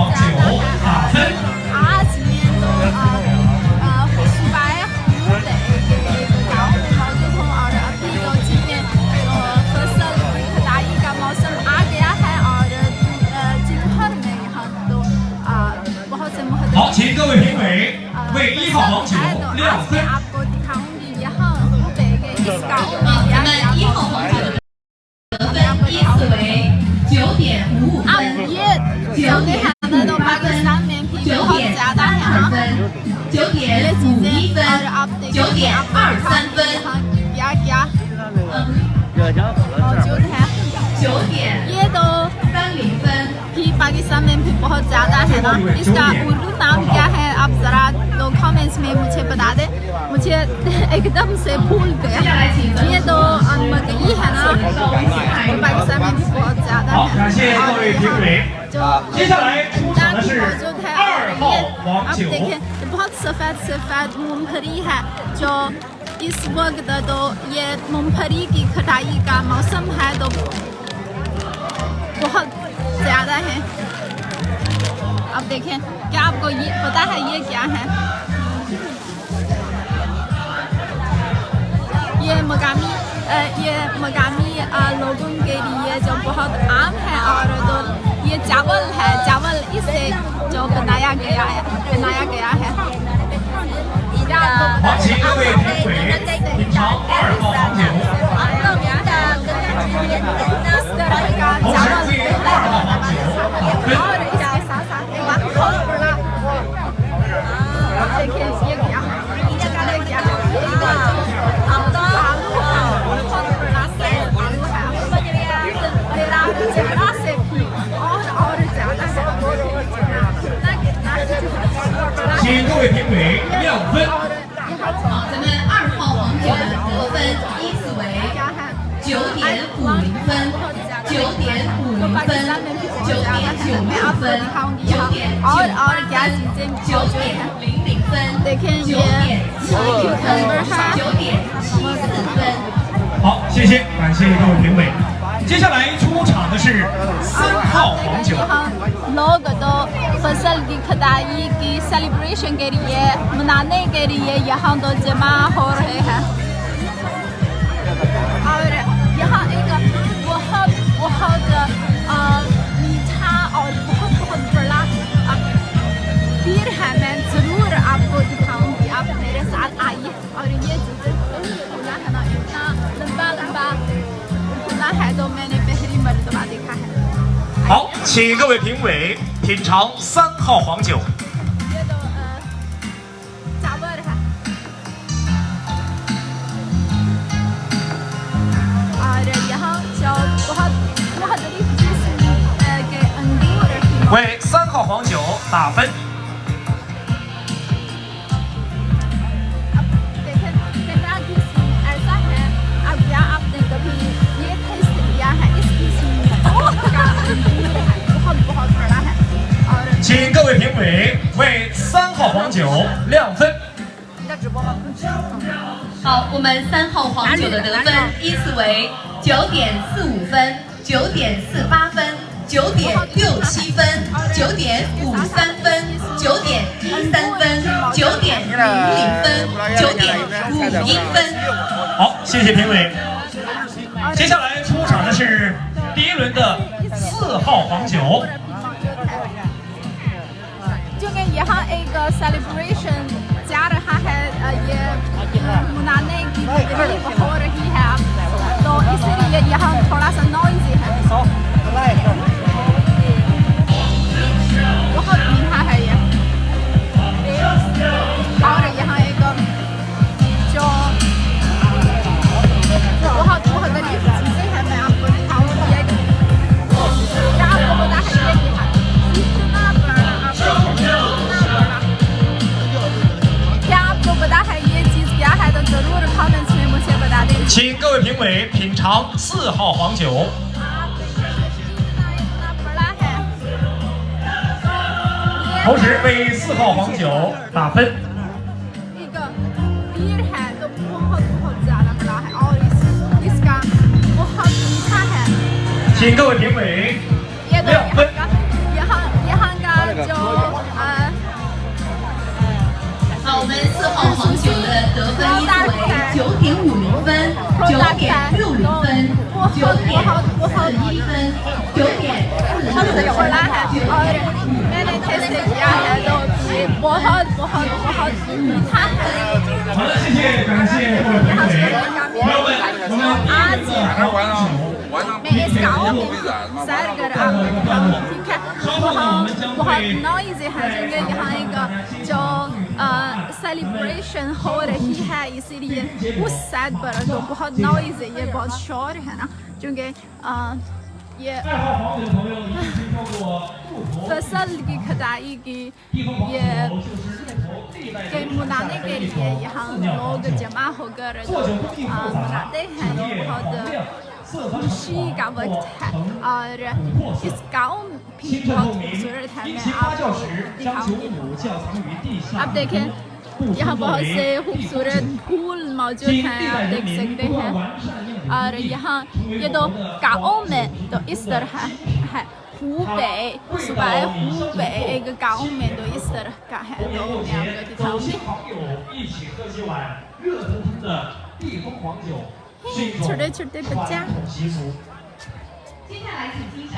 黄酒打分。好，请各位评委为1号黄酒亮分。咱们1号黄酒的得分依次为9.55分、9.58分、9.32分、9.51分、9.23分。9.30分。 पाकिस्तान में भी बहुत ज़्यादा है ना, इसका उर्दू नाम क्या है आप ज़रा तो कमेंट्स में मुझे बता दें, मुझे एकदम से भूल गया। ये तो मकई है ना, तो पाकिस्तान में भी बहुत ज़्यादा है। मौजूद है और ये आप देखें बहुत सफ़ेद मूंगफली है जो इस वक्त तो ये मूंगफली की कटाई का मौसम है तो बहुत ज़्यादा है। अब देखें क्या आपको ये पता है ये क्या है? ये मकामी लोगों के लिए जो बहुत आम है और तो ये चावल है, चावल इससे जो बनाया गया है। इस तरह का चावल और इसके साथ साथ बहुत बड़ा देखिए ये क्या है, बहुत बड़ा से आलू है, मेरा चेहरा से भी और ज़्यादा है।请各位评委亮分。好，咱们2号黄酒的得分依次为9.50分、9.50分、9.96分、9.90分、9.74分。好，谢谢，感谢各位评委。接下来出场的是3号黄酒。 लोग तो फसल की कटाई की सेलिब्रेशन के लिए मनाने के लिए यहाँ तो जमा हो रहे हैं और यहाँ एक बहुत मीठा और बहुत बड़ा पीर है। मैं ज़रूर आपको दिखाऊंगी, आप मेरे साथ आइए। और ये चीज़ें खुला है ना, इतना लंबा खुला है तो मैंने पहली मर्तबा देखा है। 好，请各位评委品尝3号黄酒。 为3号黄酒打分。请各位评委为3号黄酒亮分。好，我们3号黄酒的得分依次为9.45分、9.48分、9.67分、9.53分、9.13分、9.00分、9.51分。好，谢谢评委。接下来出场的是第1轮的4号黄酒。 यहाँ एक सेलिब्रेशन जा रहा है, ये मनाने की तकरीब हो रही है तो इसलिए यहाँ थोड़ा सा नॉइज़ी है। बहुत मीठा है ये और यहाँ एक जो बहुत अजीब चीज़ें हैं मैं आपको दिखाऊंगी। क्या आपको पता है ये क्या है? पता है ये चीज क्या है तो जरूर कमेंट्स में मुझे बता दें। 请各位评委品尝4号黄酒。同时为4号黄酒打分。一个 बीर है तो बहुत ज़्यादा बड़ा है और इसका बहुत मीठा है।请各位评委亮分。यहाँ का 9:60分9:41分9:44分。 और मैंने टेस्ट किया है तो ये बहुत मीठा है। 好的，谢谢，感谢各位同学。朋友们，我们第一个黄酒。 मैं इस गाँव में सैर कर आपको दिखाऊँ, ठीक है। बहुत नॉइज़ी है जगह, यहाँ एक जो सेलिब्रेशन हो रही है इसीलिए उस साइड पर तो बहुत नॉइज़ी, ये बहुत शोर है ना, क्योंकि ये फसल की कटाई की ये के मनाने के लिए यहाँ लोग जमा होकर मनाते हैं। ये बहुत खुशी का वक्त है और इस गाँव भी बहुत खूबसूरत है। मैं आपको दिखाऊंगी। आप देखें यहाँ बहुत से खूबसूरत फूल मौजूद हैं, आप देख सकते हैं। और यहाँ ये तो गाँव में तो इस तरह है, हुबे सुबह हुबे एक गाँव में तो इस तरह का है, तो मैं आपको दिखाऊंगी। छोटे छोटे बच्चा। 接下来请欣赏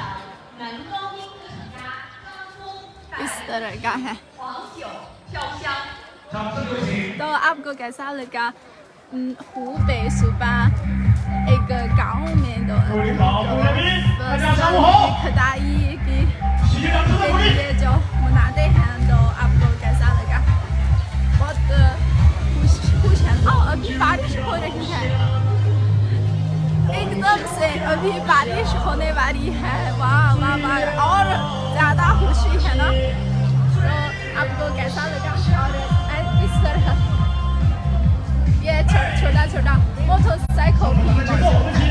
男高音歌唱家张峰 इस तरह का है। 黄酒飘香。 तो आपको कैसा लगा? हुबे सुबह एक गाँव में तो खदाई के लिए जो मनाते हैं, तो आपको कैसा लगा? बहुत खुश है। अभी बारिश हो रही है, एकदम से अभी बारिश होने वाली है। वाह वाह वाह, और ज़्यादा खुशी है ना। तो आपको कैसा लगा? और इस तरह ये छोटा छोटा मोटरसाइकिल भी मौजूद है।